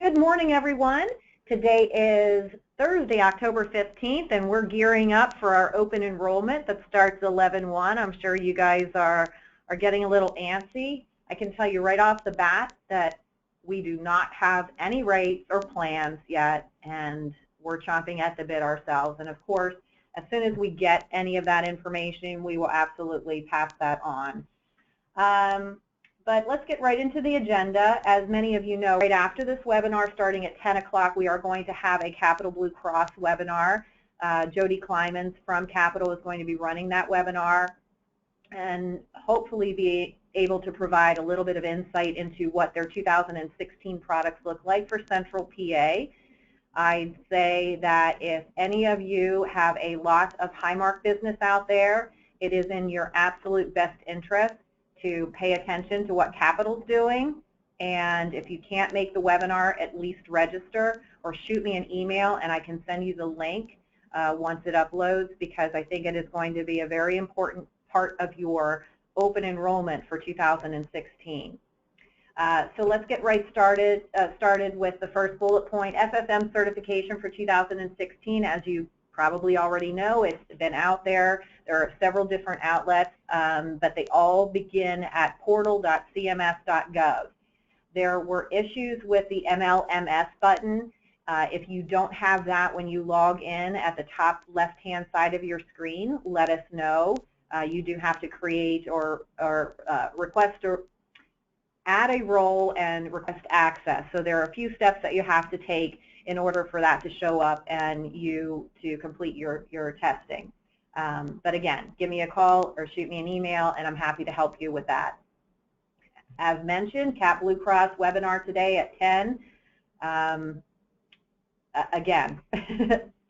Good morning, everyone. Today is Thursday, October 15th, and we're gearing up for our open enrollment that starts 11/1. I'm sure you guys are getting a little antsy. I can tell you right off the bat that we do not have any rates or plans yet, and we're chomping at the bit ourselves. And of course, as soon as we get any of that information, we will absolutely pass that on. But let's get right into the agenda. As many of you know, right after this webinar, starting at 10 o'clock, we are going to have a Capital Blue Cross webinar. Jody Klymans from Capital is going to be running that webinar and hopefully be able to provide a little bit of insight into what their 2016 products look like for Central PA. I'd say that if any of you have a lot of Highmark business out there, it is in your absolute best interest to pay attention to what Capital's doing, and if you can't make the webinar, at least register or shoot me an email and I can send you the link once it uploads, because I think it is going to be a very important part of your open enrollment for 2016. So let's get right started with the first bullet point. FFM certification for 2016, as you probably already know, it's been out there. There are several different outlets, but they all begin at portal.cms.gov. There were issues with the MLMS button. If you don't have that when you log in at the top left-hand side of your screen, let us know. You do have to create or request or add a role and request access. So there are a few steps that you have to take in order for that to show up and you to complete your testing. But again, give me a call or shoot me an email and I'm happy to help you with that. As mentioned, Cap Blue Cross webinar today at 10. Again,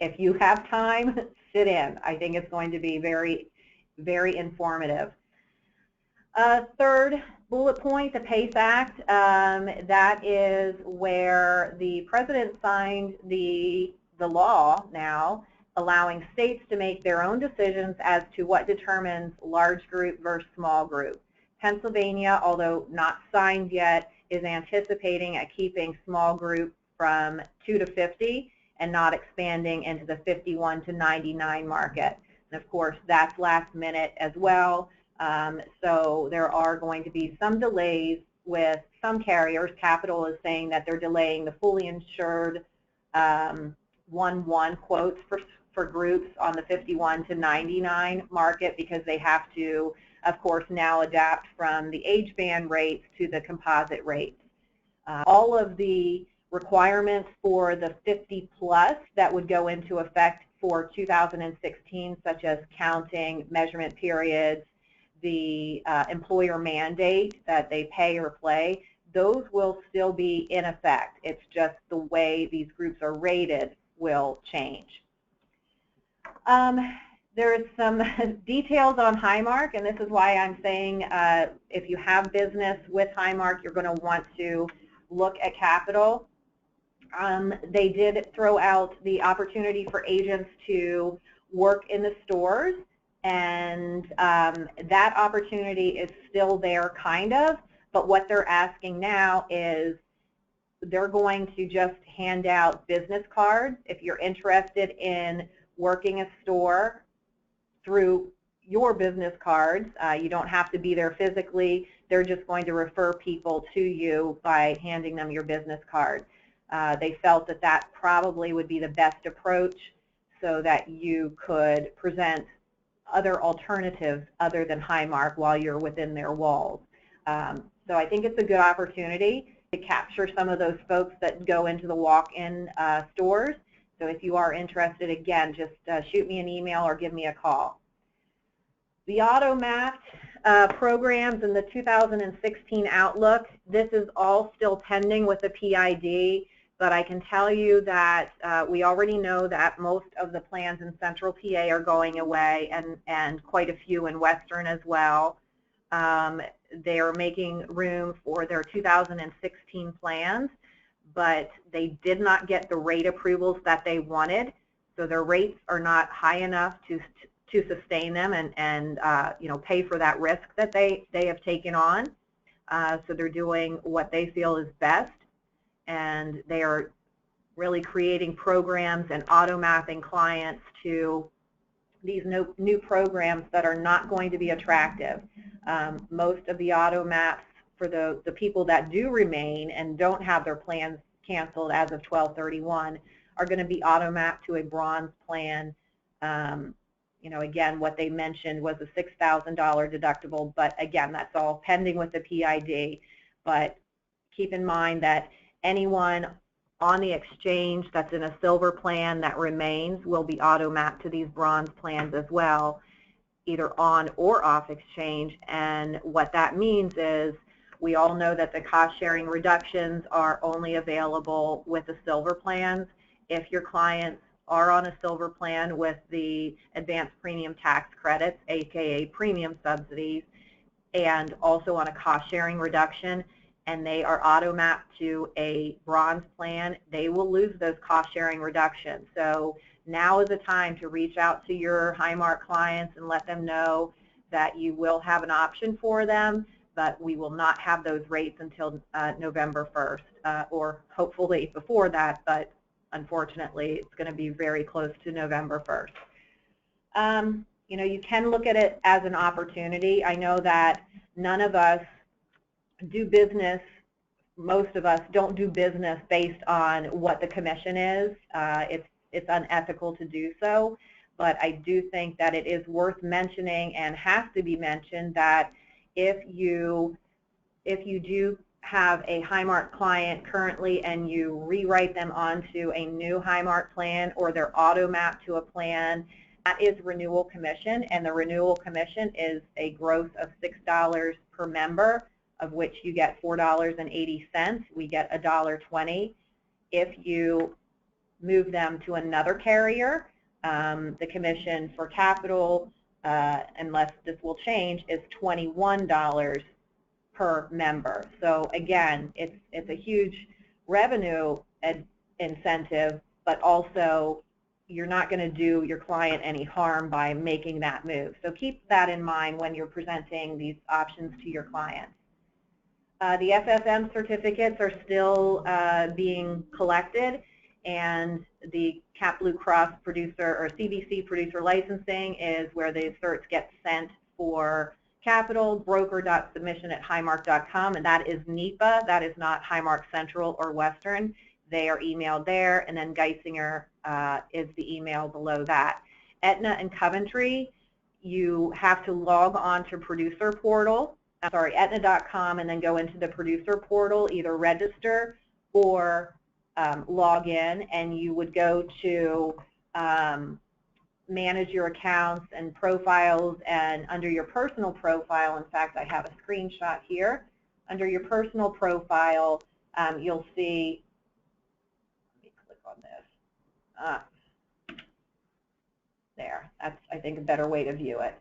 if you have time, sit in. I think it's going to be very, very informative. Third bullet point, the PACE Act. That is where the President signed the law now, allowing states to make their own decisions as to what determines large group versus small group. Pennsylvania, although not signed yet, is anticipating at keeping small group from 2 to 50 and not expanding into the 51 to 99 market. And of course, that's last minute as well. So there are going to be some delays with some carriers. Capital is saying that they're delaying the fully insured 1-1 quotes for groups on the 51 to 99 market because they have to, of course, now adapt from the age band rates to the composite rates. All of the requirements for the 50 plus that would go into effect for 2016, such as counting, measurement periods, the employer mandate that they pay or play, those will still be in effect. It's just the way these groups are rated will change. There's some details on Highmark, and this is why I'm saying if you have business with Highmark, you're going to want to look at Capital. They did throw out the opportunity for agents to work in the stores, and that opportunity is still there, kind of, but what they're asking now is they're going to just hand out business cards. If you're interested in working a store through your business cards, you don't have to be there physically. They're just going to refer people to you by handing them your business card. They felt that that probably would be the best approach so that you could present other alternatives other than Highmark while you're within their walls. So I think it's a good opportunity to capture some of those folks that go into the walk-in stores. So if you are interested, again, just shoot me an email or give me a call. The Automath programs in the 2016 Outlook, this is all still pending with the PID. But I can tell you that we already know that most of the plans in Central PA are going away and quite a few in Western as well. They are making room for their 2016 plans, but they did not get the rate approvals that they wanted. So their rates are not high enough to sustain them and you know, pay for that risk that they have taken on. So they're doing what they feel is best. and they are really creating programs and automathing clients to these new programs that are not going to be attractive. Most of the automaths for the people that do remain and don't have their plans canceled as of 12/31 are going to be automath to a bronze plan. You know, again, what they mentioned was a $6,000 deductible, but again, that's all pending with the PID. But keep in mind that anyone on the exchange that's in a silver plan that remains will be automath to these bronze plans as well, either on or off exchange. And what that means is we all know that the cost sharing reductions are only available with the silver plans. If your clients are on a silver plan with the advanced premium tax credits, aka premium subsidies, and also on a cost sharing reduction, and they are automath to a bronze plan, they will lose those cost sharing reductions. So now is the time to reach out to your Highmark clients and let them know that you will have an option for them, but we will not have those rates until November 1st, or hopefully before that, but unfortunately it's going to be very close to November 1st. You know, you can look at it as an opportunity. I know that none of us do business, most of us don't do business based on what the commission is. It's unethical to do so, but I do think that it is worth mentioning and has to be mentioned that if you do have a Highmark client currently and you rewrite them onto a new Highmark plan or they're automath to a plan, that is renewal commission, and the renewal commission is a gross of $6 per member, of which you get $4.80. We get $1.20. If you move them to another carrier, the commission for capital, unless this will change, is $21 per member. So again, it's a huge revenue incentive, but also you're not going to do your client any harm by making that move. So keep that in mind when you're presenting these options to your clients. The FFM certificates are still being collected, and the Cap Blue Cross producer or CBC producer licensing is where the certs get sent for capital, broker.submission@highmark.com, and that is NEPA. That is not Highmark Central or Western. They are emailed there, and then Geisinger is the email below that. Aetna and Coventry, you have to log on to producer portal, Aetna.com, and then go into the producer portal, either register or log in, and you would go to manage your accounts and profiles, and under your personal profile, in fact, I have a screenshot here. Under your personal profile, you'll see, let me click on this. There, that's, I think, a better way to view it.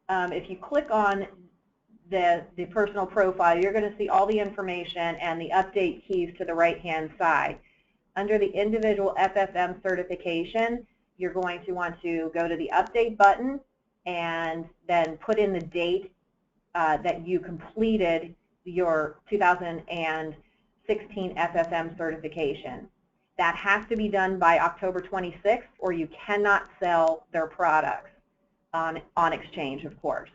If you click on the personal profile, you're going to see all the information and the update keys to the right-hand side. Under the individual FFM certification, you're going to want to go to the update button and then put in the date that you completed your 2016 FFM certification. That has to be done by October 26th, or you cannot sell their products on exchange, of course.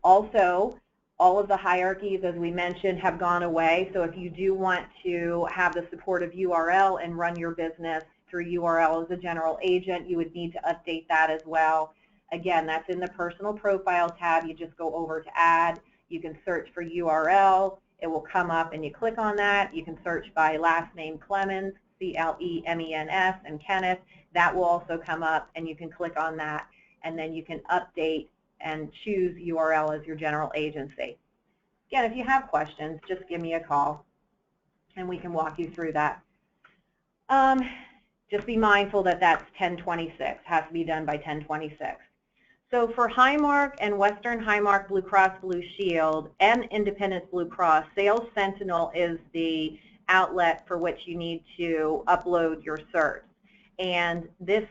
Also, all of the hierarchies, as we mentioned, have gone away. So if you do want to have the support of URL and run your business through URL as a general agent, you would need to update that as well. Again, that's in the personal profile tab. You just go over to add. You can search for URL. It will come up and you click on that. You can search by last name Clemens, C-L-E-M-E-N-S, and Kenneth. That will also come up, and you can click on that, and then you can update and choose URL as your general agency. Again, if you have questions, just give me a call and we can walk you through that. Just be mindful that that's 10/26, has to be done by 10/26. So for Highmark and Western Highmark Blue Cross Blue Shield and Independence Blue Cross, Sales Sentinel is the outlet for which you need to upload your certs. And this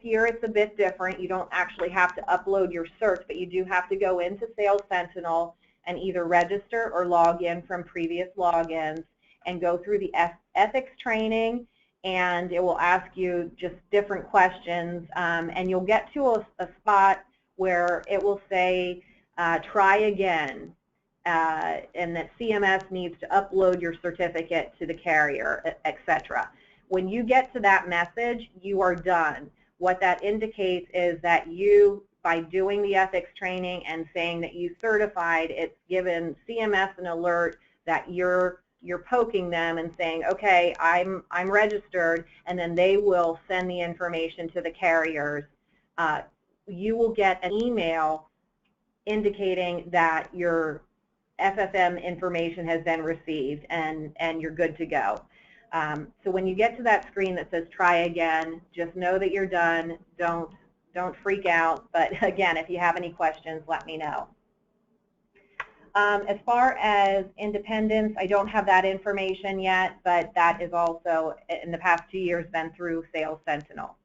year it's a bit different. You don't actually have to upload your certs, but you do have to go into Sales Sentinel and either register or log in from previous logins. and go through the ethics training, and it will ask you just different questions, and you'll get to a spot where it will say, try again, and that CMS needs to upload your certificate to the carrier, etc. When you get to that message, you are done. What that indicates is that you, by doing the ethics training and saying that you certified, it's given CMS an alert that you're poking them and saying, okay, I'm registered, and then they will send the information to the carriers. You will get an email indicating that your FFM information has been received and you're good to go. So when you get to that screen that says try again, just know that you're done. Don't freak out, but again, if you have any questions, let me know. As far as independence, I don't have that information yet, but that is also, in the past 2 years, been through Sales Sentinel.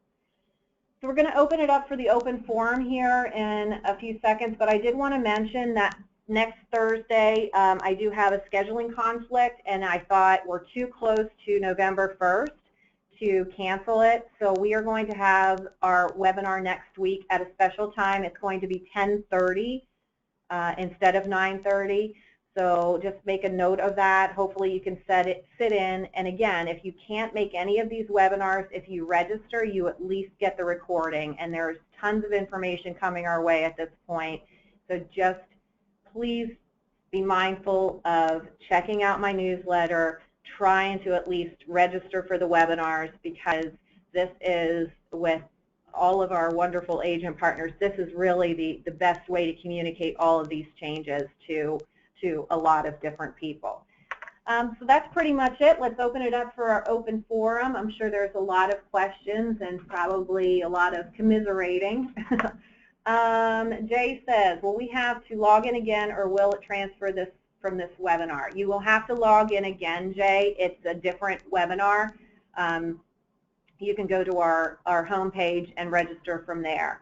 So we're going to open it up for the open forum here in a few seconds, but I did want to mention that next Thursday I do have a scheduling conflict, and I thought we're too close to November 1st to cancel it. So we are going to have our webinar next week at a special time. It's going to be 10:30 instead of 9:30. So just make a note of that. Hopefully you can sit in. And again, if you can't make any of these webinars, if you register, you at least get the recording. And there's tons of information coming our way at this point. So just please be mindful of checking out my newsletter, trying to at least register for the webinars, because this is, with all of our wonderful agent partners, this is really the best way to communicate all of these changes to a lot of different people. So that's pretty much it. Let's open it up for our open forum. I'm sure there's a lot of questions and probably a lot of commiserating. Jay says, will we have to log in again, or will it transfer this from this webinar? You will have to log in again, Jay. It's a different webinar. You can go to our homepage and register from there.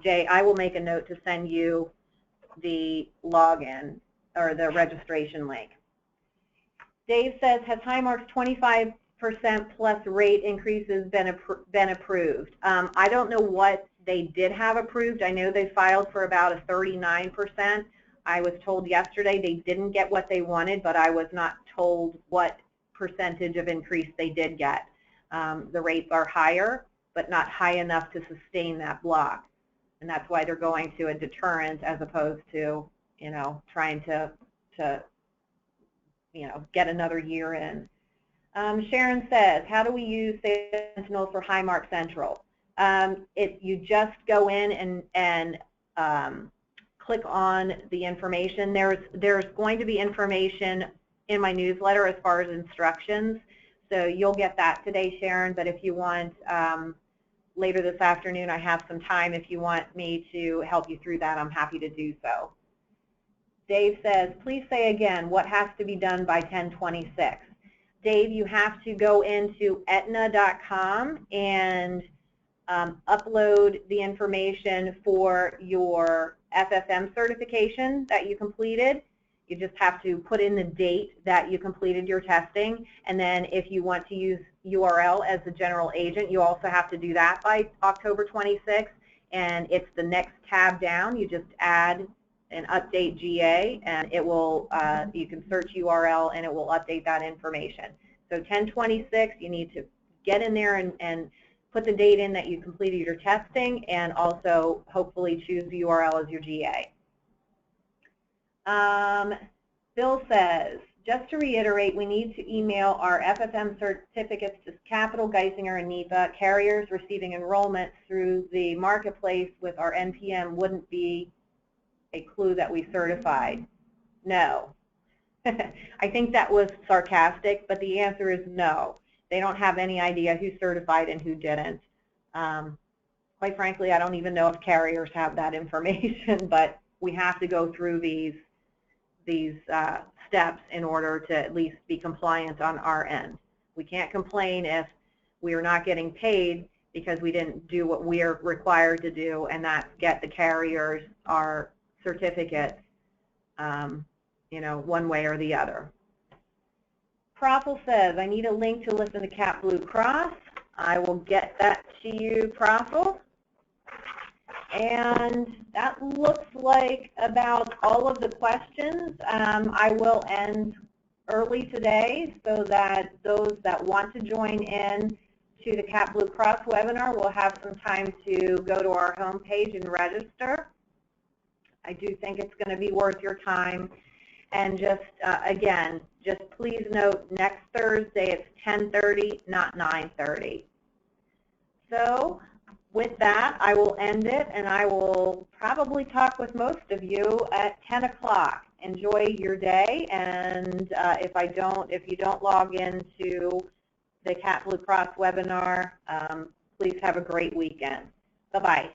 Jay, I will make a note to send you the login or the registration link. Dave says, has Highmark's 25% plus rate increases been approved? I don't know what they did have approved. I know they filed for about a 39%. I was told yesterday they didn't get what they wanted, but I was not told what percentage of increase they did get. The rates are higher, but not high enough to sustain that block. And that's why they're going to a deterrent as opposed to, trying to get another year in. Sharon says, how do we use Sentinel for Highmark Central? You just go in and click on the information. There's going to be information in my newsletter as far as instructions, so you'll get that today, Sharon. But if you want, later this afternoon, I have some time. If you want me to help you through that, I'm happy to do so. Dave says, please say again what has to be done by 10/26. Dave, you have to go into Aetna.com and upload the information for your FFM certification that you completed. You just have to put in the date that you completed your testing, and then if you want to use URL as a general agent, you also have to do that by October 26th, and it's the next tab down. You just add and update GA, and it will, you can search URL and it will update that information. So 10/26, you need to get in there and put the date in that you completed your testing, and also hopefully choose the URL as your GA. Bill says, just to reiterate, we need to email our FFM certificates to Capital, Geisinger, and NEPA. Carriers receiving enrollment through the marketplace with our NPM wouldn't be a clue that we certified. No. I think that was sarcastic, but the answer is no. They don't have any idea who certified and who didn't. Quite frankly, I don't even know if carriers have that information, but we have to go through these steps in order to at least be compliant on our end. We can't complain if we are not getting paid because we didn't do what we are required to do, and that's get the carriers our certificates, one way or the other. Profil says, I need a link to listen to Cat Blue Cross. I will get that to you, Profil. And that looks like about all of the questions. I will end early today so that those that want to join in to the Cat Blue Cross webinar will have some time to go to our homepage and register. I do think it's going to be worth your time. And just, again, just please note next Thursday it's 10:30, not 9:30. So with that, I will end it, and I will probably talk with most of you at 10 o'clock. Enjoy your day, and if you don't log into the Cat Blue Cross webinar, please have a great weekend. Bye-bye.